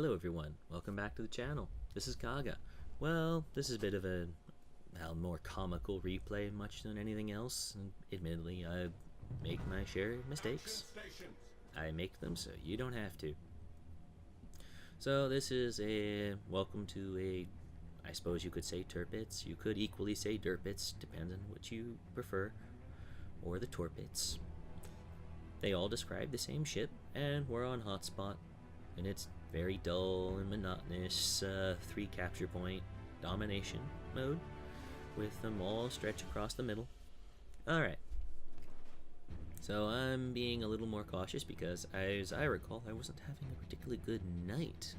Hello everyone, welcome back to the channel. This is Kaga. Well, this is a bit of a more comical replay much than anything else. And admittedly, I make my share of mistakes. I make them so you don't have to. So this is a welcome to a, I suppose you could say Turpits. You could equally say Derpits, depends on what you prefer. Or the Torpits. They all describe the same ship, and we're on hotspot, and it's very dull and monotonous 3 capture point domination mode with them all stretched across the middle. Alright, so I'm being a little more cautious because, as I recall, I wasn't having a particularly good night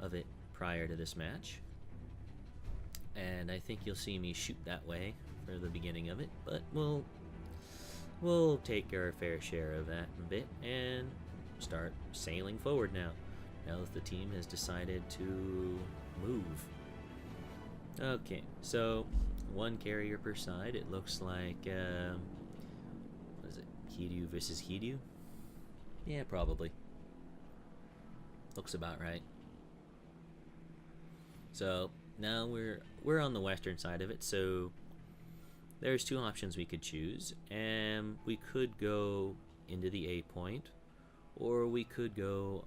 of it prior to this match, and I think you'll see me shoot that way for the beginning of it, but we'll take our fair share of that in a bit and start sailing forward now that the team has decided to move. Okay, so 1 carrier per side. It looks like what is it, Hidyu versus Hidyu? Yeah, probably. Looks about right. So now we're on the western side of it, so there's 2 options we could choose, and we could go into the A point, or we could go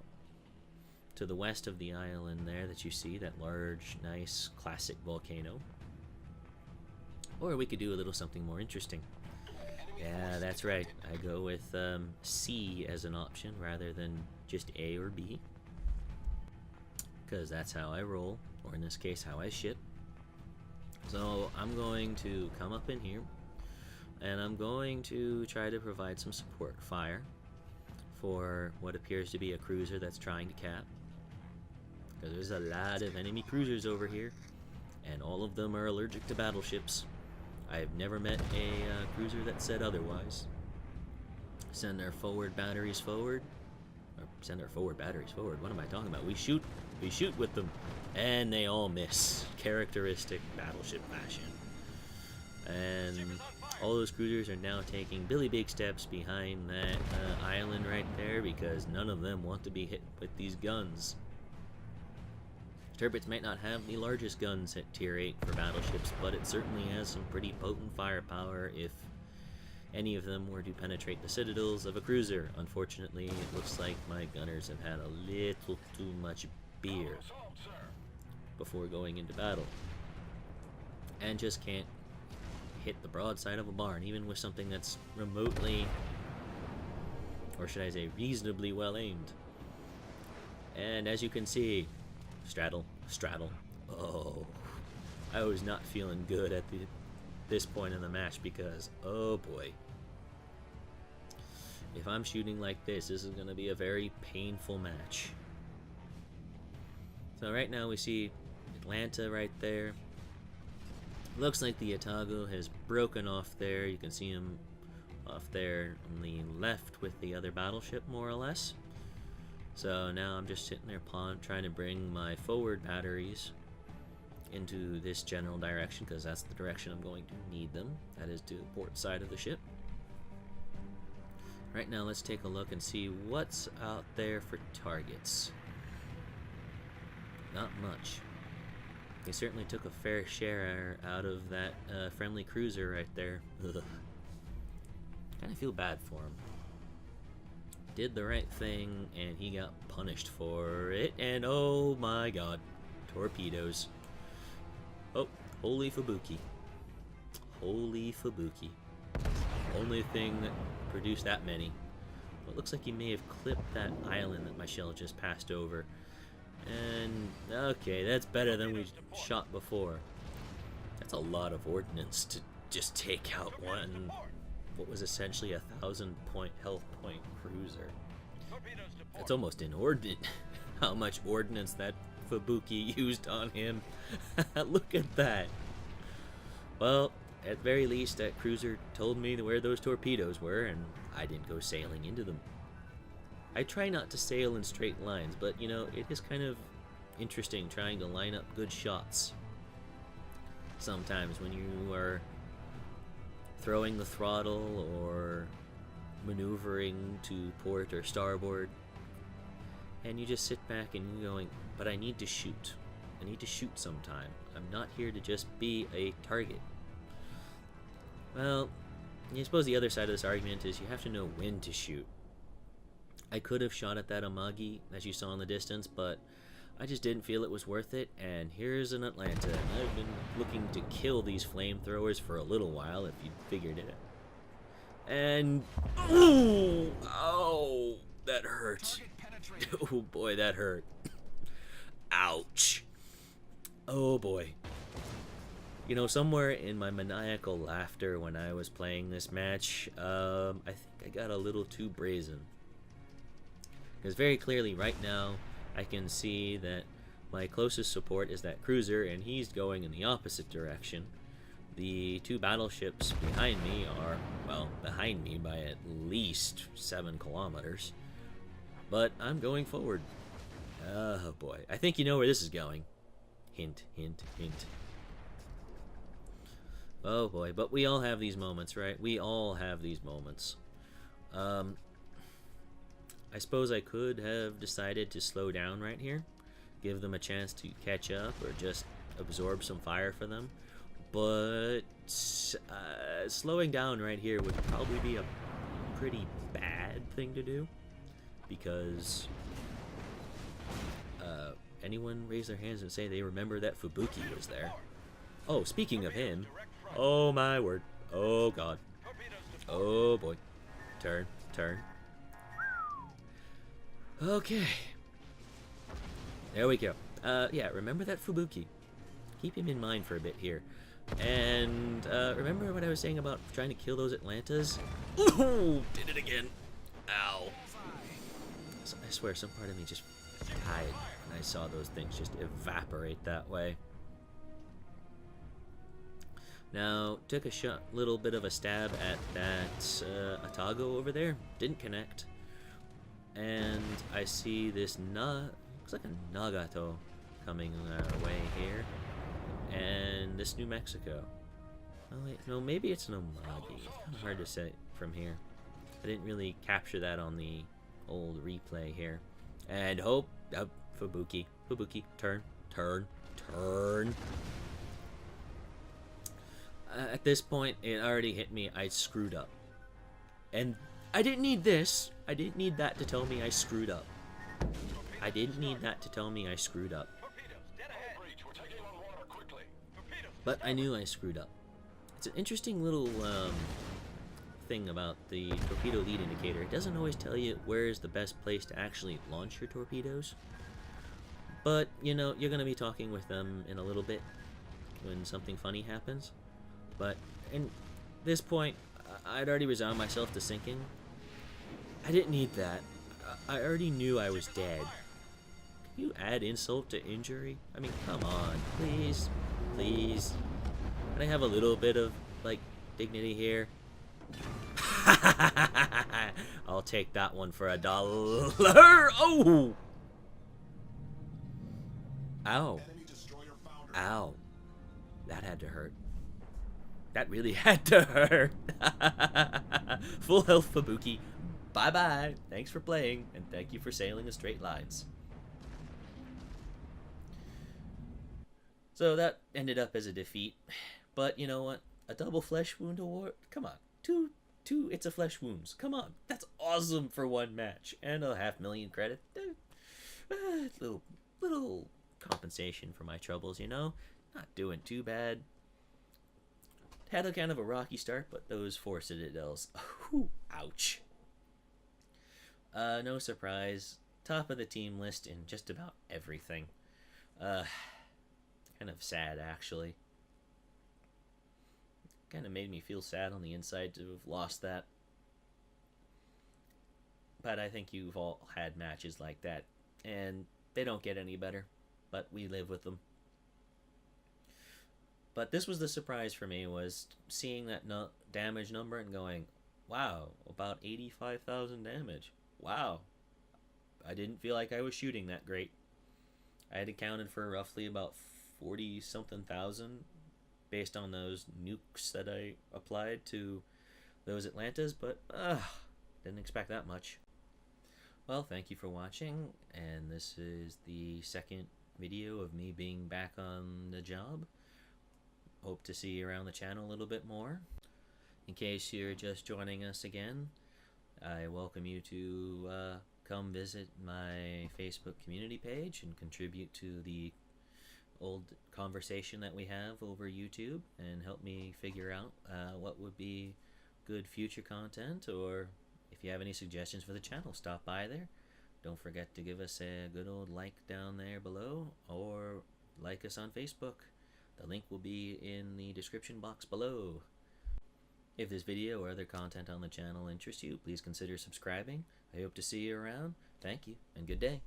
to the west of the island there that you see, that large, nice, classic volcano. Or we could do a little something more interesting. Yeah, that's right. I go with C as an option rather than just A or B, because that's how I roll, or in this case, how I ship. So I'm going to come up in here, and I'm going to try to provide some support fire for what appears to be a cruiser that's trying to cap. Because there's a lot of enemy cruisers over here, and all of them are allergic to battleships. I've never met a cruiser that said otherwise. Send our forward batteries forward. Or send our forward batteries forward. What am I talking about? We shoot with them, and they all miss. Characteristic battleship fashion. And all those cruisers are now taking Billy Big steps behind that island right there, because none of them want to be hit with these guns. Turpits might not have the largest guns at tier 8 for battleships, but it certainly has some pretty potent firepower if any of them were to penetrate the citadels of a cruiser. Unfortunately, it looks like my gunners have had a little too much beer before going into battle, and just can't hit the broadside of a barn, even with something that's remotely, or should I say reasonably well aimed. And as you can see, straddle. Oh, I was not feeling good at this point in the match, because oh boy, if I'm shooting like this is going to be a very painful match. So right now we see Atlanta right there. Looks like the Otago has broken off there. You can see him off there on the left with the other battleship, more or less. So now I'm just sitting there trying to bring my forward batteries into this general direction, because that's the direction I'm going to need them. That is to the port side of the ship. Right now let's take a look and see what's out there for targets. Not much. They certainly took a fair share out of that friendly cruiser right there. Ugh. Kind of feel bad for him. Did the right thing, and he got punished for it, and oh my god, torpedoes. Oh, holy Fubuki. Holy Fubuki. Only thing that produced that many. Well, it looks like he may have clipped that island that my shell just passed over. And, okay, that's better than we shot before. That's a lot of ordnance to just take out one, what was essentially a 1,000-point health point cruiser. It's almost inordinate how much ordnance that Fubuki used on him. Look at that. Well, at very least, that cruiser told me where those torpedoes were, and I didn't go sailing into them. I try not to sail in straight lines, but you know, it is kind of interesting trying to line up good shots sometimes when you are throwing the throttle or maneuvering to port or starboard. And you just sit back and you're going, but I need to shoot. I need to shoot sometime. I'm not here to just be a target. Well, I suppose the other side of this argument is you have to know when to shoot. I could have shot at that Amagi that you saw in the distance, but I just didn't feel it was worth it, and here's an Atlanta. I've been looking to kill these flamethrowers for a little while, if you figured it out. And... oh, that hurt. Oh boy, that hurt. Ouch. Oh boy. You know, somewhere in my maniacal laughter when I was playing this match, I think I got a little too brazen. Because very clearly right now, I can see that my closest support is that cruiser, and he's going in the opposite direction. The two battleships behind me are, well, behind me by at least 7 kilometers. But I'm going forward. Oh boy. I think you know where this is going. Hint, hint, hint. Oh boy. But we all have these moments, right? We all have these moments. I suppose I could have decided to slow down right here. Give them a chance to catch up or just absorb some fire for them. But slowing down right here would probably be a pretty bad thing to do. Because anyone raise their hands and say they remember that Fubuki was there? Oh, speaking of him, oh my word, oh god, oh boy, turn, turn. Okay, there we go. Yeah, remember that Fubuki. Keep him in mind for a bit here. And remember what I was saying about trying to kill those Atlantas? Ooh, did it again. Ow. I swear, some part of me just died when I saw those things just evaporate that way. Now, took a little bit of a stab at that Atago over there. Didn't connect. And I see this looks like a Nagato coming our way here. And this New Mexico. Oh wait, no, maybe it's an Omagi. It's kind of hard to say from here. I didn't really capture that on the old replay here. And hope, Fubuki, turn, turn, turn. At this point, it already hit me. I screwed up. And I didn't need this. I didn't need that to tell me I screwed up. I didn't need that to tell me I screwed up. But I knew I screwed up. It's an interesting little thing about the torpedo lead indicator. It doesn't always tell you where is the best place to actually launch your torpedoes. But, you know, you're going to be talking with them in a little bit when something funny happens. But in this point, I'd already resigned myself to sinking. I didn't need that. I already knew I was dead. Can you add insult to injury? I mean, come on. Please. Please. Can I have a little bit of, like, dignity here? I'll take that one for $1. Oh! Ow. Ow. That had to hurt. That really had to hurt. Full health, Fubuki. Bye-bye. Thanks for playing, and thank you for sailing in straight lines. So that ended up as a defeat. But you know what? A double flesh wound award? Come on. Two it's a flesh wounds. Come on. That's awesome for one match. And a 500,000 credit. Little compensation for my troubles, you know? Not doing too bad. Had a kind of a rocky start, but those 4 citadels. Ooh, ouch. No surprise. Top of the team list in just about everything. Kind of sad, actually. Kind of made me feel sad on the inside to have lost that. But I think you've all had matches like that, and they don't get any better, but we live with them. But this was the surprise for me, was seeing that damage number and going, wow, about 85,000 damage. Wow. I didn't feel like I was shooting that great. I had accounted for roughly about 40-something thousand based on those nukes that I applied to those Atlantas, but didn't expect that much. Well, thank you for watching, and this is the second video of me being back on the job. Hope to see you around the channel a little bit more. In case you're just joining us again, I welcome you to come visit my Facebook community page and contribute to the old conversation that we have over YouTube and help me figure out what would be good future content, or if you have any suggestions for the channel, stop by there. Don't forget to give us a good old like down there below, or like us on Facebook. The link will be in the description box below. If this video or other content on the channel interests you, please consider subscribing. I hope to see you around. Thank you, and good day.